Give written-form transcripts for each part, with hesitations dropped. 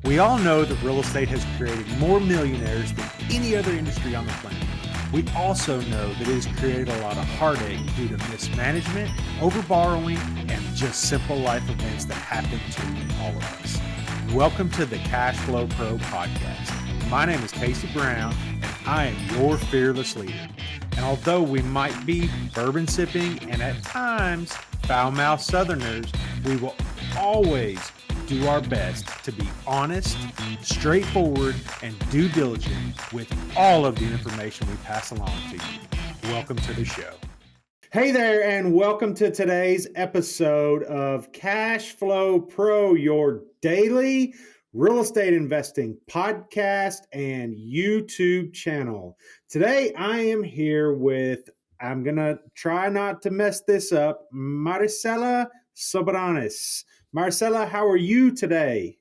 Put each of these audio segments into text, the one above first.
We all know that real estate has created more millionaires than any other industry on the planet. We also know that it has created a lot of heartache due to mismanagement, overborrowing, and just simple life events that happen to all of us. Welcome to the Cash Flow Pro podcast. My name is Casey Brown, and I am your fearless leader. And although we might be bourbon sipping and at times foul-mouthed Southerners, we will always do our best to be honest, straightforward, and due diligent with all of the information we pass along to you. Welcome to the show. Hey there, and welcome to today's episode of Cash Flow Pro, your daily real estate investing podcast and YouTube channel. Today, I am here with, I'm going to try not to mess this up, Maricela Soberanes. Maricela, how are you today?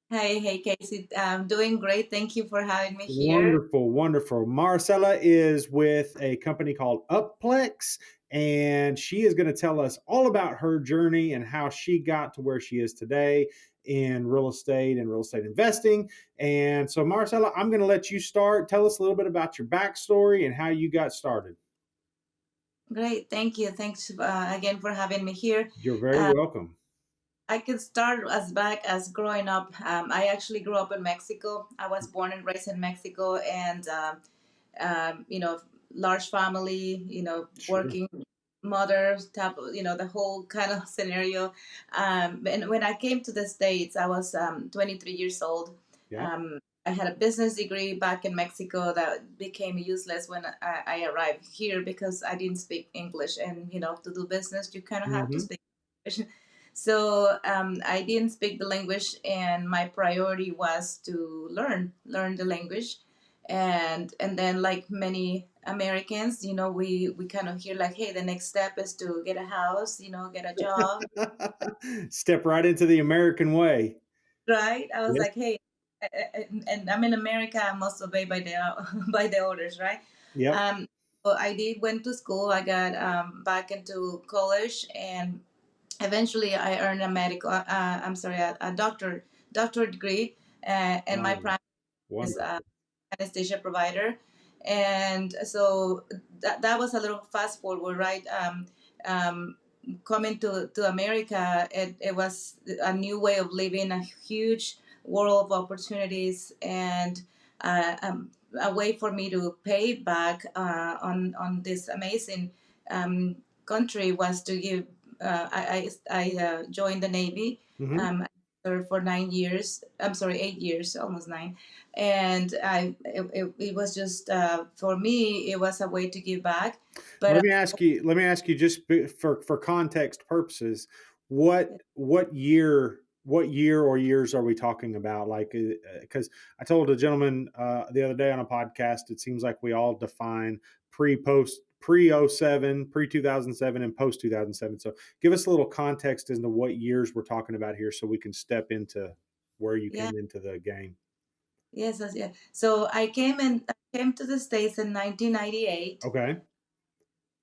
Hey, Casey. I'm doing great. Thank you for having me here. Wonderful. Maricela is with a company called Up Plex, and she is going to tell us all about her journey and how she got to where she is today in real estate and real estate investing. And so, Maricela, I'm going to let you start. Tell us a little bit about your backstory and how you got started. Great. Thank you. Thanks again for having me here. You're very welcome. I can start as back as growing up. I actually grew up in Mexico. I was born and raised in Mexico, and large family. Sure. Working mother type. The whole kind of scenario. And when I came to the States, I was 23 years old. Yeah. I had a business degree back in Mexico that became useless when I arrived here because I didn't speak English. And to do business, you kind of have to speak English. So I didn't speak the language, and my priority was to learn the language, and then, like many Americans, we kind of hear like, hey, the next step is to get a house, get a job, Step right into the American way. right? I was Yes. like, hey, and I'm in America, I must obey by the by the orders, right? Yep. Um, so I did went to school. I got back into college, and eventually I earned a doctorate degree, and my Wow. practice is Wonderful. anesthesia provider. And so that was a little fast forward, right? Coming to America, it was a new way of living, a huge world of opportunities, and a way for me to pay back on this amazing country was to give. I joined the Navy. Mm-hmm. I served for 9 years. I'm sorry, 8 years, almost nine. And it was just for me, it was a way to give back. But Let me ask you just for context purposes, what year or years are we talking about? Like, because I told a gentleman the other day on a podcast, it seems like we all define pre 07, pre 2007, and post 2007. So give us a little context as to what years we're talking about here, so we can step into where you yeah, came into the game. yeah. So I came to the States in 1998. Okay.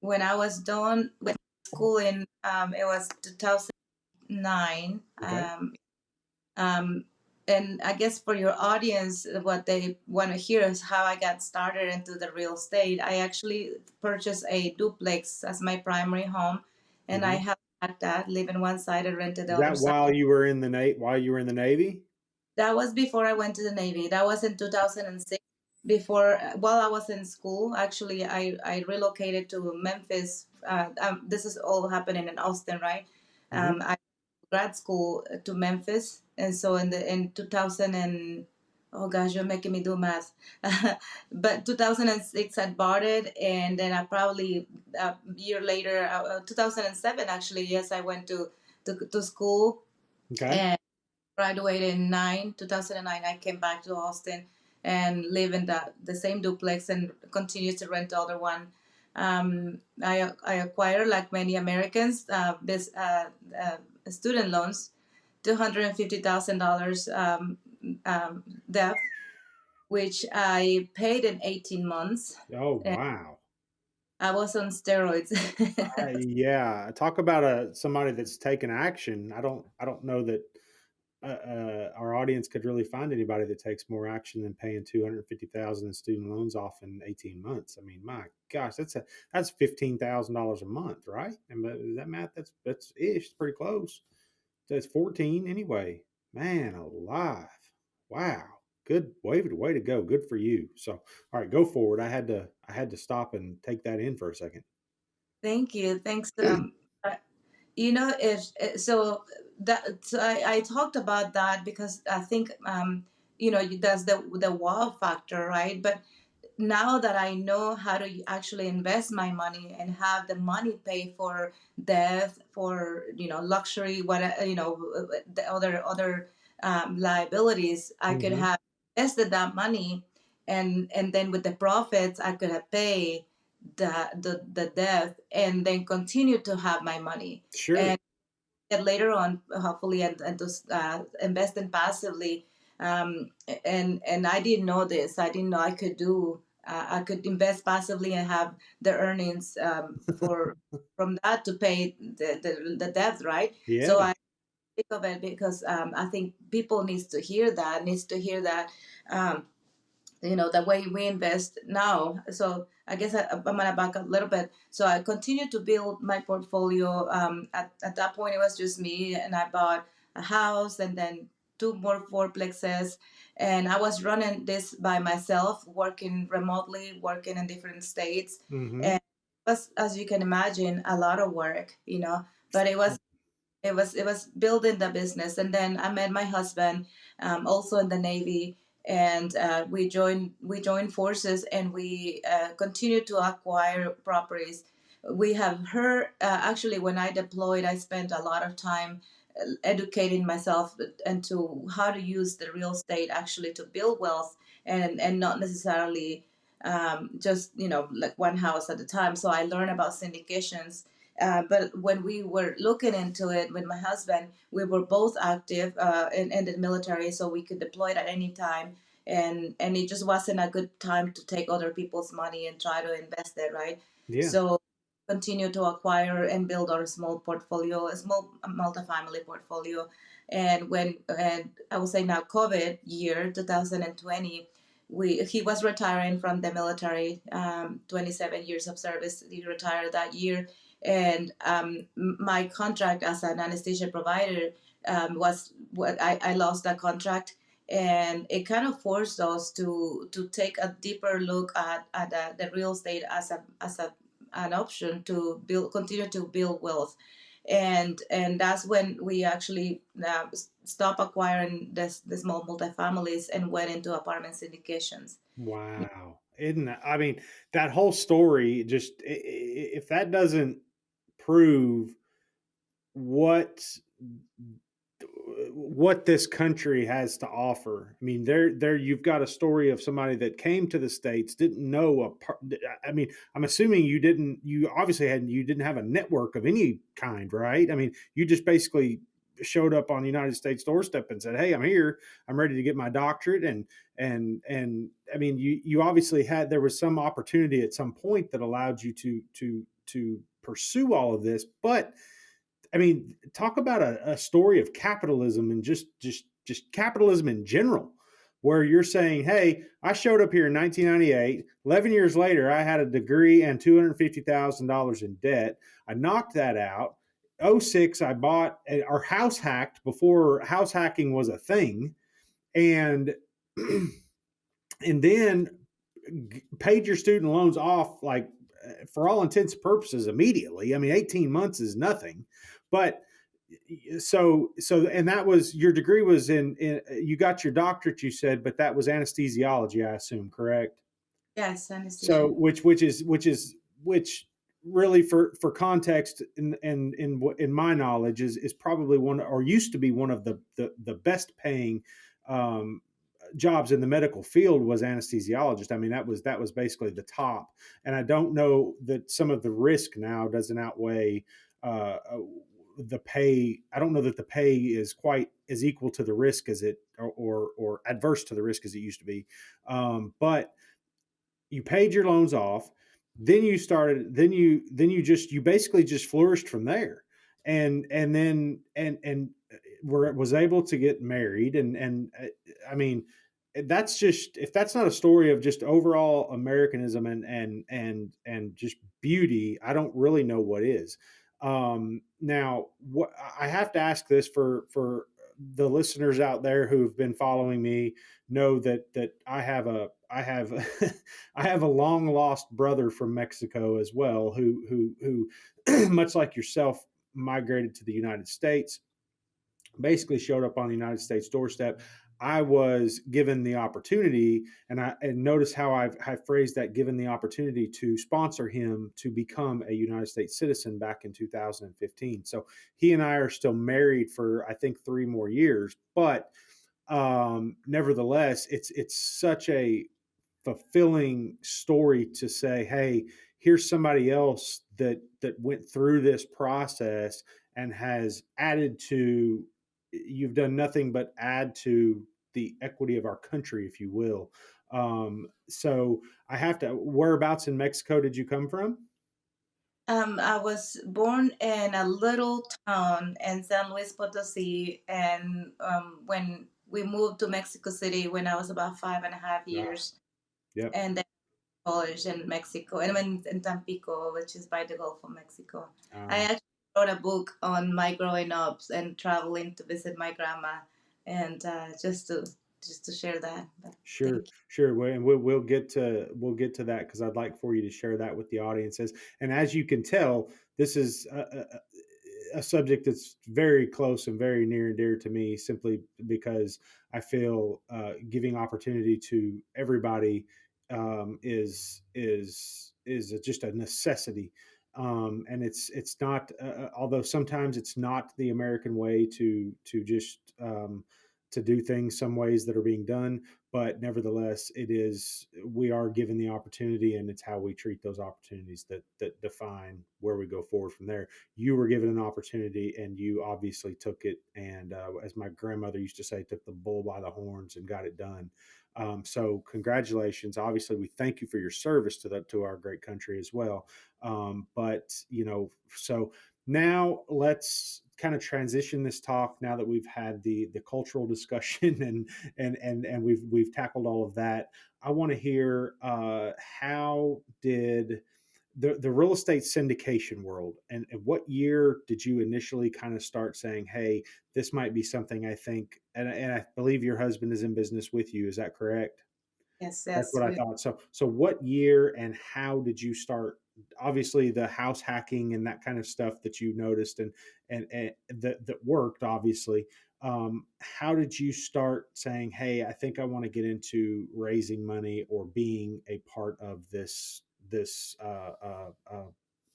When I was done with school in it was 2009. Okay. Um, and I guess for your audience, what they want to hear is how I got started into the real estate. I actually purchased a duplex as my primary home, and I Mm-hmm. have had that, live in one side and rented the Is other that side. while you were in the Navy? That was before I went to the Navy. That was in 2006. Before, while I was in school, actually, I relocated to Memphis. This is all happening in Austin, right? Mm-hmm. I grad school to Memphis, and so in 2000 and oh gosh, you're making me do math. But 2006 I bought it, and then I probably a year later, 2007 actually, yes, I went to school Okay. and graduated in 2009. I came back to Austin and live in the same duplex and continue to rent the other one. I acquired, like many Americans, this student loans, $250,000 debt, which I paid in 18 months. Oh, And wow. I was on steroids. Yeah, talk about somebody that's taken action. I don't know that our audience could really find anybody that takes more action than paying 250,000 in student loans off in 18 months. I mean, my gosh, that's $15,000 a month, right? And is that math? That's ish. It's pretty close. So it's 14 anyway. Man alive! Wow, good way to go. Good for you. So, all right, go forward. I had to stop and take that in for a second. Thank you. Thanks. Uh, so that so I talked about that because I think that's the wow factor, right? But now that I know how to actually invest my money and have the money pay for debt, for luxury, what the other liabilities, I could Mm-hmm. have invested that money, and then with the profits, I could have paid the debt, and then continue to have my money. Sure. And later on, hopefully, and to invest in passively. And I didn't know this. I didn't know I could do. I could invest passively and have the earnings for from that to pay the debt, right? So Yeah. I think of it because I think people needs to hear that. Um, the way we invest now. So I guess I'm gonna back up a little bit. So I continued to build my portfolio. At that point, it was just me, and I bought a house and then two more fourplexes, and I was running this by myself, working remotely, working in different states, Mm-hmm. and it was, as you can imagine, a lot of work, but it was building the business. And then I met my husband, also in the Navy, and we joined forces, and we continued to acquire properties. We have heard, actually, when I deployed, I spent a lot of time educating myself into how to use the real estate actually to build wealth, and not necessarily just like one house at a time. So I learned about syndications. But when we were looking into it with my husband, we were both active in the military, so we could deploy it at any time. And it just wasn't a good time to take other people's money and try to invest it, right? Yeah. So continue to acquire and build our small portfolio, a small multifamily portfolio. And I would say now COVID year 2020, he was retiring from the military, 27 years of service. He retired that year, and my contract as an anesthesia provider was what I lost that contract, and it kind of forced us to take a deeper look at the real estate as an option to continue to build wealth. And that's when we actually stopped acquiring the small multifamilies and went into apartment syndications. Wow. Isn't that, I mean, that whole story just, if that doesn't prove what this country has to offer. I mean, there you've got a story of somebody that came to the States, didn't know I mean, I'm assuming you obviously you didn't have a network of any kind, right? I mean, you just basically showed up on the United States doorstep and said, "Hey, I'm here. I'm ready to get my doctorate." And I mean, you obviously there was some opportunity at some point that allowed you to pursue all of this. But I mean, talk about a story of capitalism and just capitalism in general, where you're saying, "Hey, I showed up here in 1998. 11 years later, I had a degree and $250,000 in debt. I knocked that out. '06, I bought our house hacked before house hacking was a thing, and and then paid your student loans off like for all intents and purposes immediately. I mean, 18 months is nothing, but and that was your degree was in you got your doctorate, you said, but that was anesthesiology, I assume, correct? Yes, So anesthesia. which really for context in my knowledge is probably one or used to be one of the best paying um, jobs in the medical field was anesthesiologist. I mean, that was basically the top. And I don't know that some of the risk now doesn't outweigh uh, the pay. I don't know that the pay is quite as equal to the risk as it or adverse to the risk as it used to be. But you paid your loans off, then you started, then you basically just flourished from there. And then and was able to get married, I mean, that's just, if that's not a story of just overall Americanism and just beauty, I don't really know what is. Now, what I have to ask this for the listeners out there who've been following me know that I have I have a long lost brother from Mexico as well, who much like yourself migrated to the United States, basically showed up on the United States doorstep. I was given the opportunity, and notice how I phrased that, given the opportunity to sponsor him to become a United States citizen back in 2015. So he and I are still married for, I think, 3 more years, but nevertheless, it's such a fulfilling story to say, hey, here's somebody else that went through this process and has added to, you've done nothing but add to the equity of our country, if you will. So I have to, whereabouts in Mexico did you come from? I was born in a little town in San Luis Potosí, and when we moved to Mexico City when I was about 5.5 years, Yep. and then college in Mexico, and went in Tampico, which is by the Gulf of Mexico. I uh, actually wrote a book on my growing up and traveling to visit my grandma, and just to share that. But Sure, thank you. sure. And we'll get to that because I'd like for you to share that with the audiences. And as you can tell, this is a subject that's very close and very near and dear to me, simply because I feel giving opportunity to everybody is just a necessity. And it's not, although sometimes it's not the American way to just to do things some ways that are being done, but nevertheless it is, we are given the opportunity, and it's how we treat those opportunities that define where we go forward from there. You were given an opportunity and you obviously took it, and as my grandmother used to say, took the bull by the horns and got it done. So congratulations. Obviously we thank you for your service to our great country as well. But so now let's kind of transition this talk, now that we've had the cultural discussion and we've tackled all of that. I want to hear, how did the real estate syndication world, and what year did you initially kind of start saying, hey, this might be something, I think, and I believe your husband is in business with you, is that correct? Yes, That's yes, what I we, thought. So what year and how did you start? Obviously, the house hacking and that kind of stuff that you noticed, and that worked. Obviously, how did you start saying, "Hey, I think I want to get into raising money or being a part of this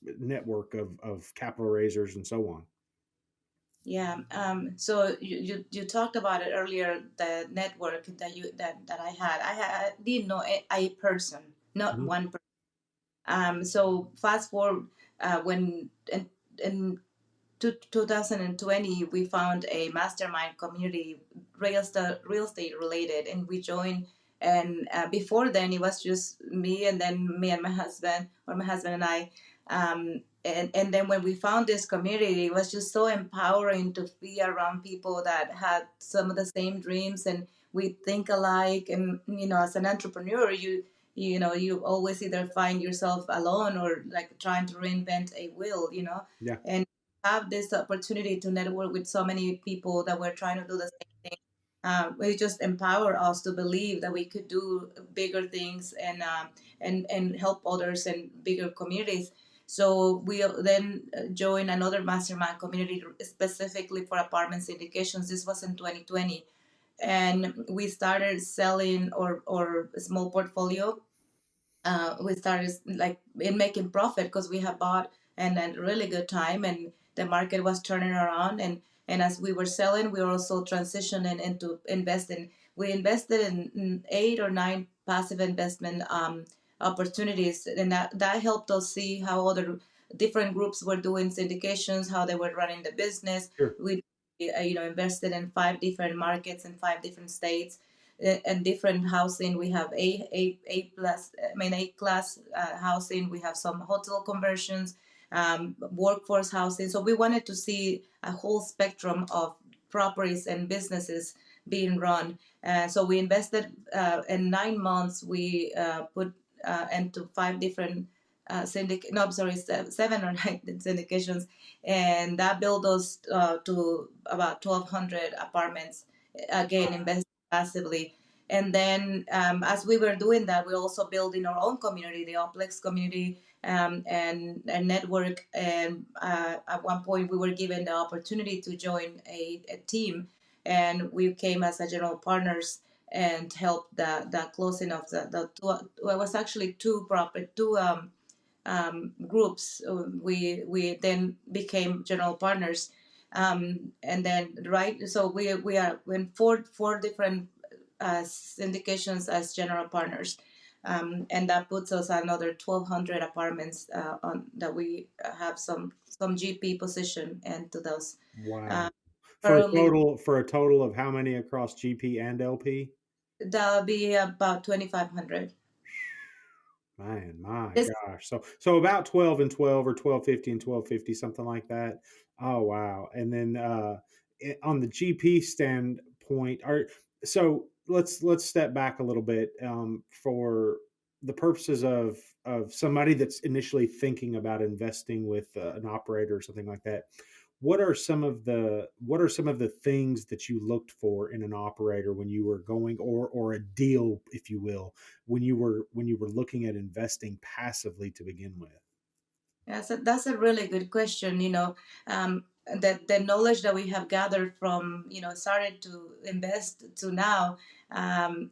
network of capital raisers and so on?" yeah. So you talked about it earlier, the network that I didn't know a person, not Mhm. one person. So fast forward, when in 2020 we found a mastermind community, real estate related, and we joined. And before then it was just me, and then me and my husband, or my husband and I. And then when we found this community, it was just so empowering to be around people that had some of the same dreams, and we think alike. And as an entrepreneur, you always either find yourself alone or like trying to reinvent a wheel. Yeah, And have this opportunity to network with so many people that were trying to do the same thing. It just empower us to believe that we could do bigger things, and help others in bigger communities. So we then joined another mastermind community specifically for apartment syndications. This was in 2020, and we started selling or small portfolio. We started like in making profit because we had bought and a really good time, and the market was turning around. And as we were selling, we were also transitioning into investing. We invested in 8 or 9 passive investment opportunities, and that helped us see how other different groups were doing syndications, how they were running the business. sure, We invested in 5 different markets in 5 different states, and different housing. We have a plus, I mean A class housing. We have some hotel conversions, workforce housing. So we wanted to see a whole spectrum of properties and businesses being run. So we invested in 9 months. We put into five different no, I'm sorry, seven or nine syndications, and that built us to about 1,200 apartments. Again, invest passively. And then as we were doing that, we also building our own community, the Up Plex community, and a network. And at one point, we were given the opportunity to join a team, and we came as a general partners and helped the closing of the two. Well, it was actually two groups. We then became general partners, and then right. So we are in four different syndications as general partners, and that puts us another 1,200 apartments on that we have some GP position into those. Wow. Uh, Currently, For a total of how many across GP and LP? that'll be about 2,500. Man, my This gosh. So about 12 and 12 or 1250 and 1250, something like that. Oh wow. And then on the GP standpoint, are so let's step back a little bit for the purposes of somebody that's initially thinking about investing with an operator or something like that. What are some of the things that you looked for in an operator when you were going, or a deal, if you will, when you were looking at investing passively to begin with? Yeah, so that's a really good question. The knowledge that we have gathered from started to invest to now,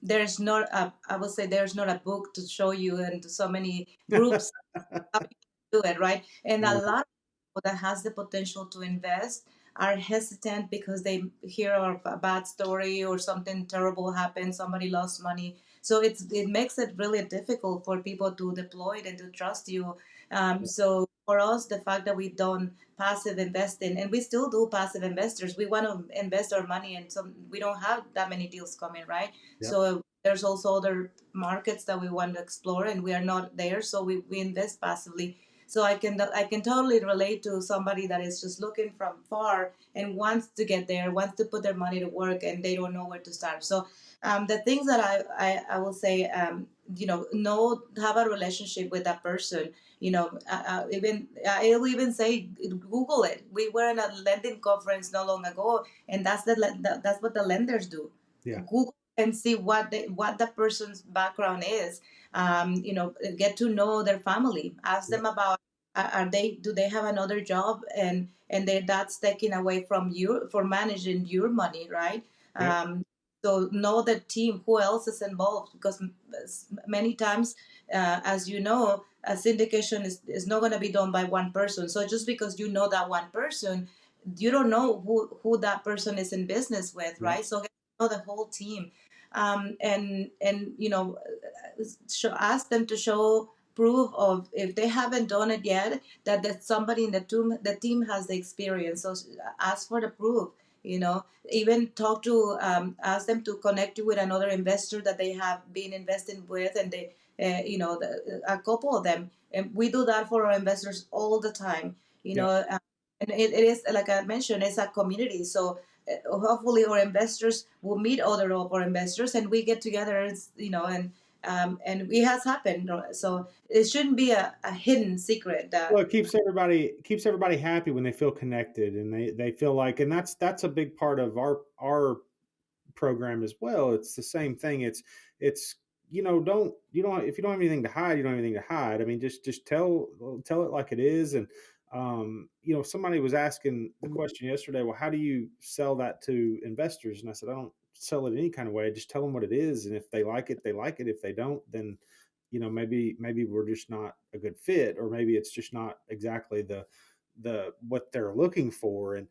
there's not a I would say there's not a book to show you and so many groups how you do it, right? And a Right. lot of people that has the potential to invest are hesitant because they hear of a bad story or something terrible happened, somebody lost money. So it makes it really difficult for people to deploy it and to trust you. So for us, the fact that we've done passive investing, and we still do passive investors, we want to invest our money, and some we don't have that many deals coming, right? Yep. So there's also other markets that we want to explore, and we are not there, so we invest passively. So I can totally relate to somebody that is just looking from far and wants to get there, wants to put their money to work, and they don't know where to start. So the things that I will say, know, have a relationship with that person. Even I will even say Google it. We were in a lending conference not long ago, and that's what the lenders do. Yeah. Google and see what the person's background is. Get to know their family. Ask Yep. them about are they do they have another job, and that's taken away from you for managing your money, right? Yep. So know the team, who else is involved, because many times, as you know, a syndication is not going to be done by one person. So just because you know that one person, you don't know who that person is in business with, Yep. right? So get to know the whole team, and ask them to show proof of, if they haven't done it yet, that somebody in the team has the experience. So ask for the proof. Even talk to ask them to connect you with another investor that they have been investing with, and they a couple of them, and we do that for our investors all the time. Yep. And it is, like I mentioned, it's a community. So hopefully our investors will meet other of our investors, and we get together, and it has happened. So it shouldn't be a hidden secret Well, that. it keeps everybody happy when they feel connected, and they feel like, and that's a big part of our program as well. It's the same thing. It's don't you don't if you don't have anything to hide, you don't have anything to hide. I mean, just tell it like it is. And somebody was asking the question yesterday, well, how do you sell that to investors? And I said, I don't sell it any kind of way. I just tell them what it is, and if they like it, they like it. If they don't, then maybe we're just not a good fit, or maybe it's just not exactly the what they're looking for. And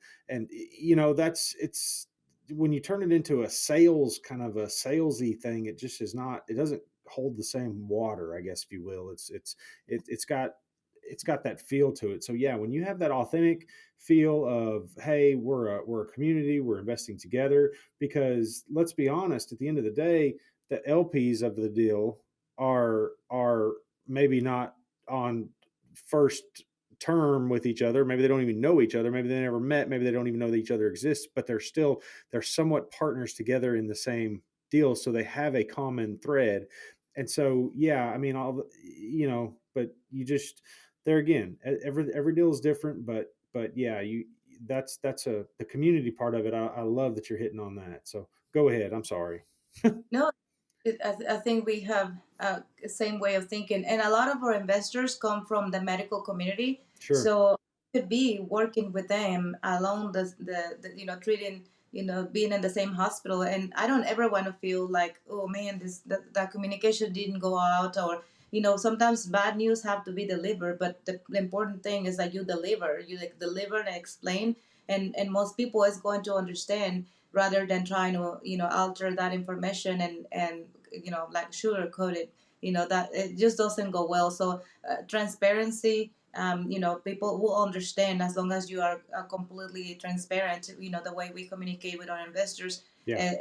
that's it's when you turn it into a sales, kind of a salesy thing, it just is not, it doesn't hold the same water, I guess, if you will. It's got that feel to it. So yeah, when you have that authentic feel of, hey, we're a community, we're investing together, because let's be honest, at the end of the day, the LPs of the deal are maybe not on first term with each other. Maybe they don't even know each other. Maybe they never met. Maybe they don't even know that each other exists, but they're somewhat partners together in the same deal. So they have a common thread. And so, yeah, I mean, but you just, there again, every deal is different, but yeah, that's the community part of it. I love that you're hitting on that. So go ahead. I'm sorry. No, I think we have the same way of thinking, and a lot of our investors come from the medical community. Sure. So could be working with them along the treating, being in the same hospital. And I don't ever want to feel like, oh man, that communication didn't go out, or sometimes bad news have to be delivered, but the important thing is that you deliver, you like deliver and explain, and most people is going to understand rather than trying to alter that information and like sugarcoat it. That it just doesn't go well. So transparency, people will understand as long as you are completely transparent. The way we communicate with our investors, Yeah.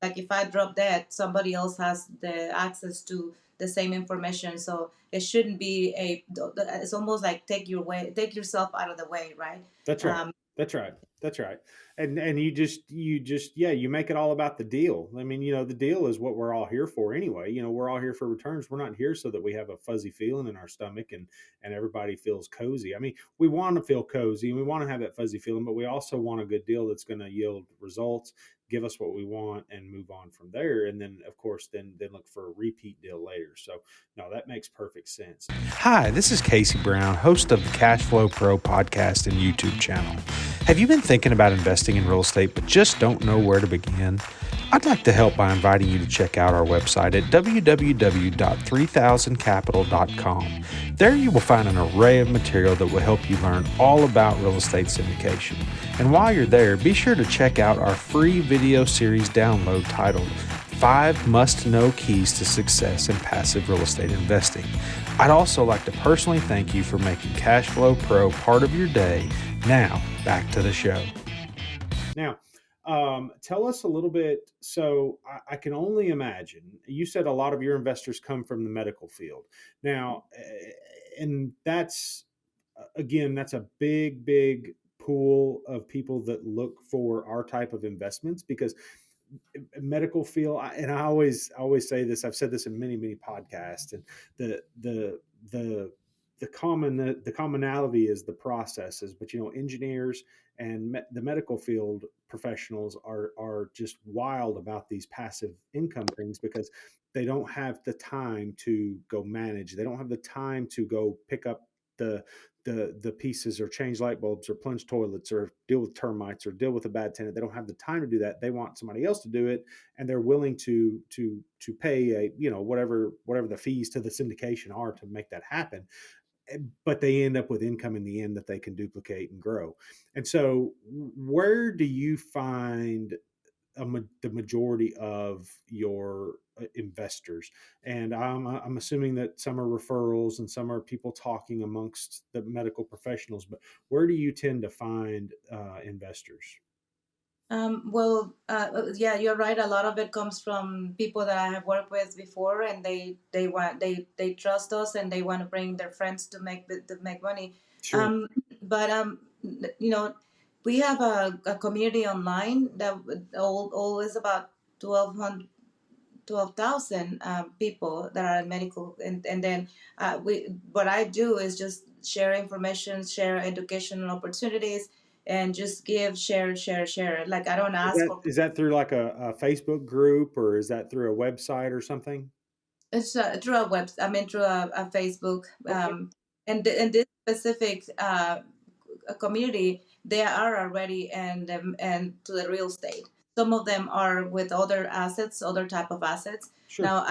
like if I drop that, somebody else has the access to the same information. So it shouldn't be it's almost like take yourself out of the way, right? That's right. um, That's right. That's right. And you just yeah, you make it all about the deal. I mean, the deal is what we're all here for anyway. We're all here for returns. We're not here so that we have a fuzzy feeling in our stomach and everybody feels cozy. I mean, we want to feel cozy and we want to have that fuzzy feeling, but we also want a good deal that's going to yield results, give us what we want, and move on from there. And then of course then look for a repeat deal later. So no, that makes perfect sense. Hi, this is Casey Brown, host of the Cash Flow Pro podcast and YouTube channel. Have you been thinking about investing in real estate but just don't know where to begin? I'd like to help by inviting you to check out our website at www.3000capital.com. There you will find an array of material that will help you learn all about real estate syndication. And while you're there, be sure to check out our free video series download titled 5 Must-Know Keys to Success in Passive Real Estate Investing. I'd also like to personally thank you for making Cash Flow Pro part of your day. Now, back to the show. Now, tell us a little bit. So I can only imagine, you said a lot of your investors come from the medical field. Now, and again, that's a big pool of people that look for our type of investments because medical field, and I always say this, I've said this in many podcasts, and the the commonality is the processes, but engineers and the medical field professionals are just wild about these passive income things because they don't have the time to go manage, they don't have the time to go pick up the the pieces or change light bulbs or plunge toilets or deal with termites or deal with a bad tenant. They don't have the time to do that. They want somebody else to do it, and they're willing to pay a whatever the fees to the syndication are to make that happen. But they end up with income in the end that they can duplicate and grow. And so, where do you find the majority of your investors? And I'm assuming that some are referrals and some are people talking amongst the medical professionals, but where do you tend to find investors? Well, yeah, you're right. A lot of it comes from people that I have worked with before, and they trust us, and they want to bring their friends to make money. Sure. Um, but you know, we have a community online that always about 1,200 12,000 people that are in medical, and then we what I do is just share information, share educational opportunities, and just give, share. Like I don't Is ask that for. is that through like a Facebook group or is that through a website or something? It's through a web. I mean, through a Facebook, Okay. and this specific community, they are already and to the real estate. Some of them are with other assets, other type of assets. Sure. Now,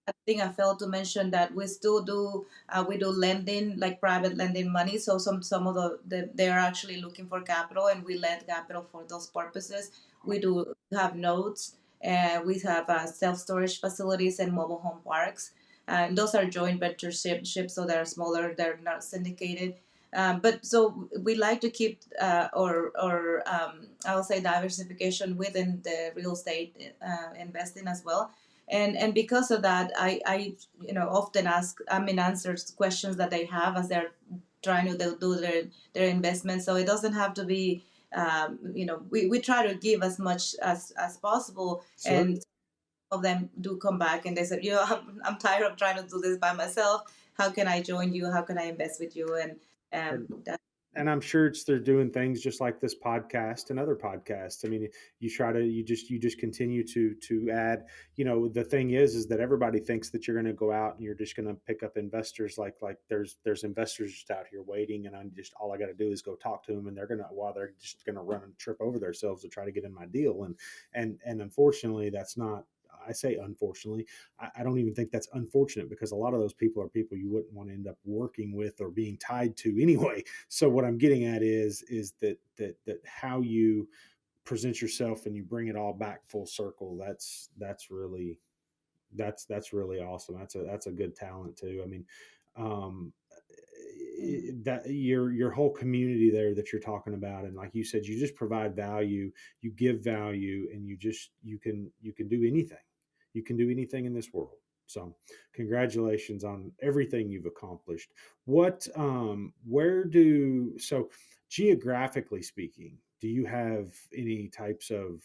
I think I failed to mention that we still do we do lending, like private lending money. So some of they're actually looking for capital, and we lend capital for those purposes. We do have notes, and we have self storage facilities and mobile home parks. And those are joint venture ships, so they're smaller. They're not syndicated. But so we like to keep or I will say diversification within the real estate investing as well. And because of that, I often ask, I mean, answers questions that they have as they're trying to do their investments. So it doesn't have to be, we try to give as much as possible. Sure. And of them do come back and they said, I'm tired of trying to do this by myself. How can I join you? How can I invest with you? And And that, and I'm sure they're doing things just like this podcast and other podcasts. I mean, you just continue to add. The thing is that everybody thinks that you're going to go out and you're just going to pick up investors. Like there's investors just out here waiting, and all I got to do is go talk to them, and they're just going to run and trip over themselves to try to get in my deal. And unfortunately, that's not. I say unfortunately, I don't even think that's unfortunate, because a lot of those people are people you wouldn't want to end up working with or being tied to anyway. So what I'm getting at is that how you present yourself and you bring it all back full circle. That's really that's really awesome. That's a good talent too. I mean, um, that your whole community there that you're talking about, and like you said, you just provide value, you give value, and you can do anything. You can do anything in this world. So, congratulations on everything you've accomplished. Geographically speaking, do you have any types of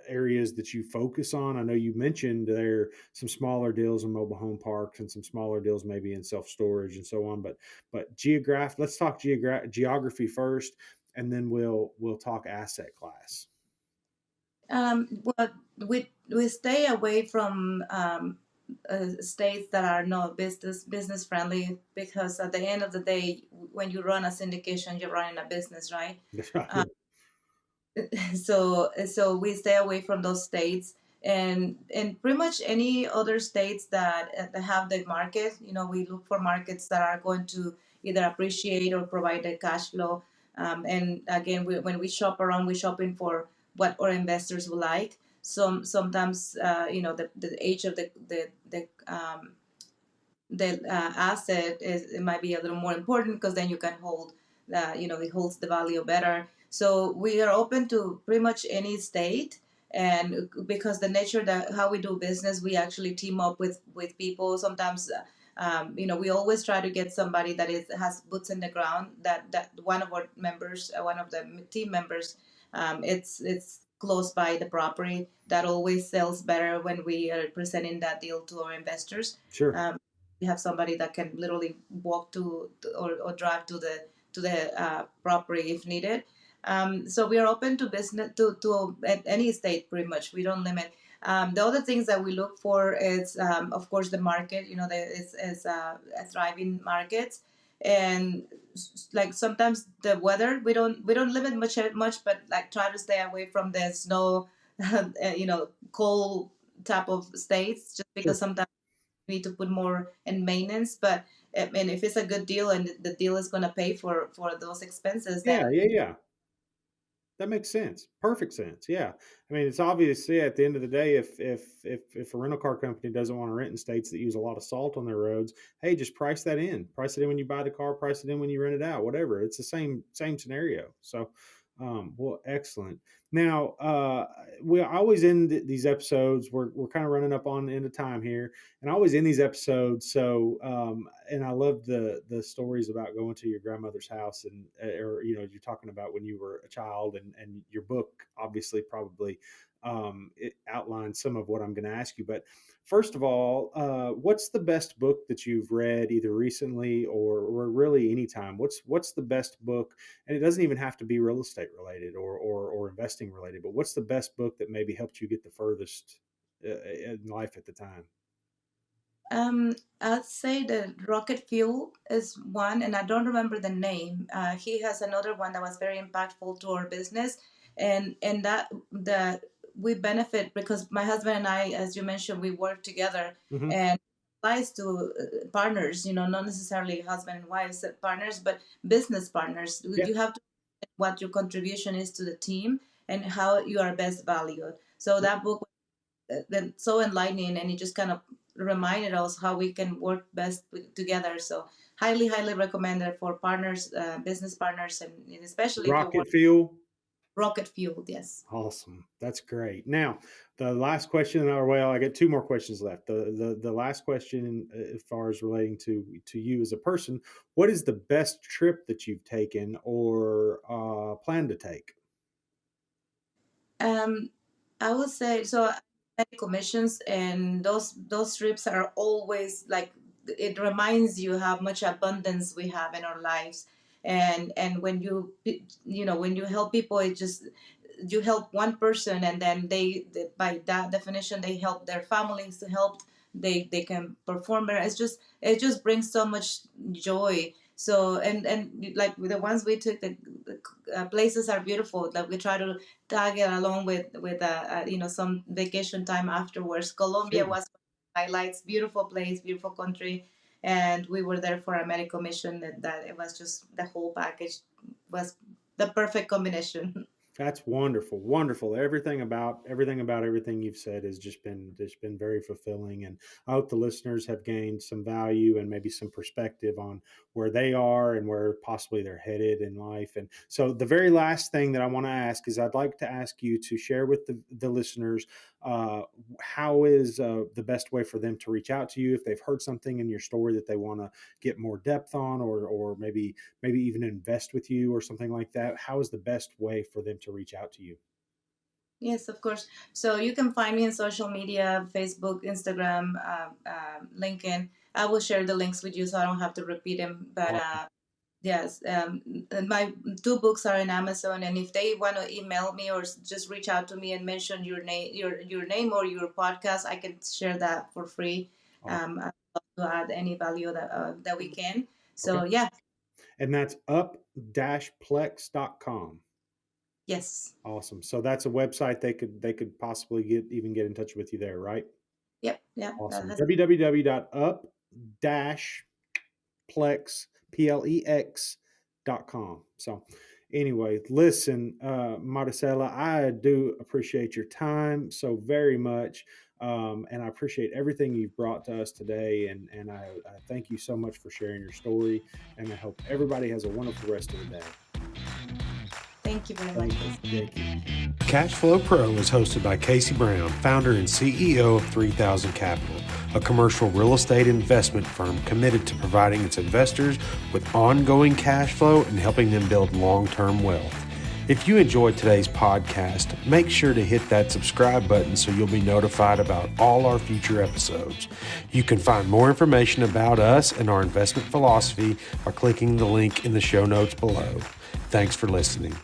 areas that you focus on? I know you mentioned there are some smaller deals in mobile home parks and some smaller deals maybe in self storage and so on. But let's talk geography first, and then we'll talk asset class. well, we stay away from states that are not business friendly, because at the end of the day, when you run a syndication, you're running a business, right? So we stay away from those states, and pretty much any other states that have the market. We look for markets that are going to either appreciate or provide the cash flow. And again, when we shop around, we're shopping for what our investors will like. Sometimes the age of the asset it might be a little more important, because then you can hold it holds the value better. So we are open to pretty much any state, and because the nature that how we do business, we actually team up with people sometimes. We always try to get somebody that has boots in the ground, that one of our members, one of the team members, it's close by the property. That always sells better when we are presenting that deal to our investors. Sure. We have somebody that can literally walk or drive to the property if needed. So we are open to business to at any state pretty much. We don't limit. The other things that we look for is, of course, the market. There is a thriving markets, and like sometimes the weather. We don't limit much, but like try to stay away from the snow, cold type of states, just because Sure. sometimes need to put more in maintenance. But and if it's a good deal and the deal is going to pay for those expenses, Yeah, then yeah, yeah. That makes sense. Perfect sense. Yeah. I mean, it's obvious. Yeah. At the end of the day, if a rental car company doesn't want to rent in states that use a lot of salt on their roads, hey, just price that in. Price it in when you buy the car. Price it in when you rent it out. Whatever. It's the same scenario. So, well, excellent. Now, we always end these episodes. We're kind of running up on the end of time here, and I always end these episodes. So, and I love the stories about going to your grandmother's house, and or you're talking about when you were a child, and your book obviously probably it outlines some of what I'm going to ask you. But first of all, what's the best book that you've read either recently or really anytime? What's the best book? And it doesn't even have to be real estate related or investing related, but what's the best book that maybe helped you get the furthest in life at the time? I'd say the rocket fuel is one, and I don't remember the name. He has another one that was very impactful to our business, and that we benefit because my husband and I, as you mentioned, we work together, Hmm. and applies to partners. Not necessarily husband and wives, partners, but business partners. Yeah. You have to what your contribution is to the team and how you are best valued. So that book then so enlightening, and it just kind of reminded us how we can work best together. So highly recommended for partners, business partners, and especially if you're Rocket working fuel. rocket fueled. Yes. Awesome. That's great. Now, the last question, or well, I got two more questions left. The last question, as far as relating to you as a person, what is the best trip that you've taken or plan to take? Um, I would say so. Medical missions, and those trips are always like, it reminds you how much abundance we have in our lives, and when when you help people, it just, you help one person, and then by that definition, they help their families to help, they can perform better. It just brings so much joy. So, and like with the ones we took, the places are beautiful, that we try to tag it along with some vacation time afterwards. Colombia Sure. was highlights, beautiful place, beautiful country, and we were there for a medical mission. That it was just, the whole package was the perfect combination. That's wonderful, wonderful. Everything you've said has just been very fulfilling, and I hope the listeners have gained some value and maybe some perspective on where they are and where possibly they're headed in life. And so, the very last thing that I want to ask is, I'd like to ask you to share with the listeners, uh, how is the best way for them to reach out to you if they've heard something in your story that they want to get more depth on, or maybe even invest with you or something like that. How is the best way for them to reach out to you? Yes, of course. So you can find me on social media: Facebook, Instagram, LinkedIn. I will share the links with you, so I don't have to repeat them. But Awesome. yes, my two books are in Amazon, and if they want to email me or just reach out to me and mention your name or your podcast, I can share that for free. Awesome. I'd love to add any value that we can. Okay. So yeah, And that's up-plex.com. yes, Awesome. So that's a website they could possibly get in touch with you there, right? yep, yeah. That Awesome. has www.up-plex.com. So anyway, listen, Maricela, I do appreciate your time so very much. And I appreciate everything you've brought to us today. And I thank you so much for sharing your story. And I hope everybody has a wonderful rest of the day. Thank you very much. Thank you. Cashflow Pro is hosted by Casey Brown, founder and CEO of 3000 Capital, a commercial real estate investment firm committed to providing its investors with ongoing cash flow and helping them build long-term wealth. If you enjoyed today's podcast, make sure to hit that subscribe button so you'll be notified about all our future episodes. You can find more information about us and our investment philosophy by clicking the link in the show notes below. Thanks for listening.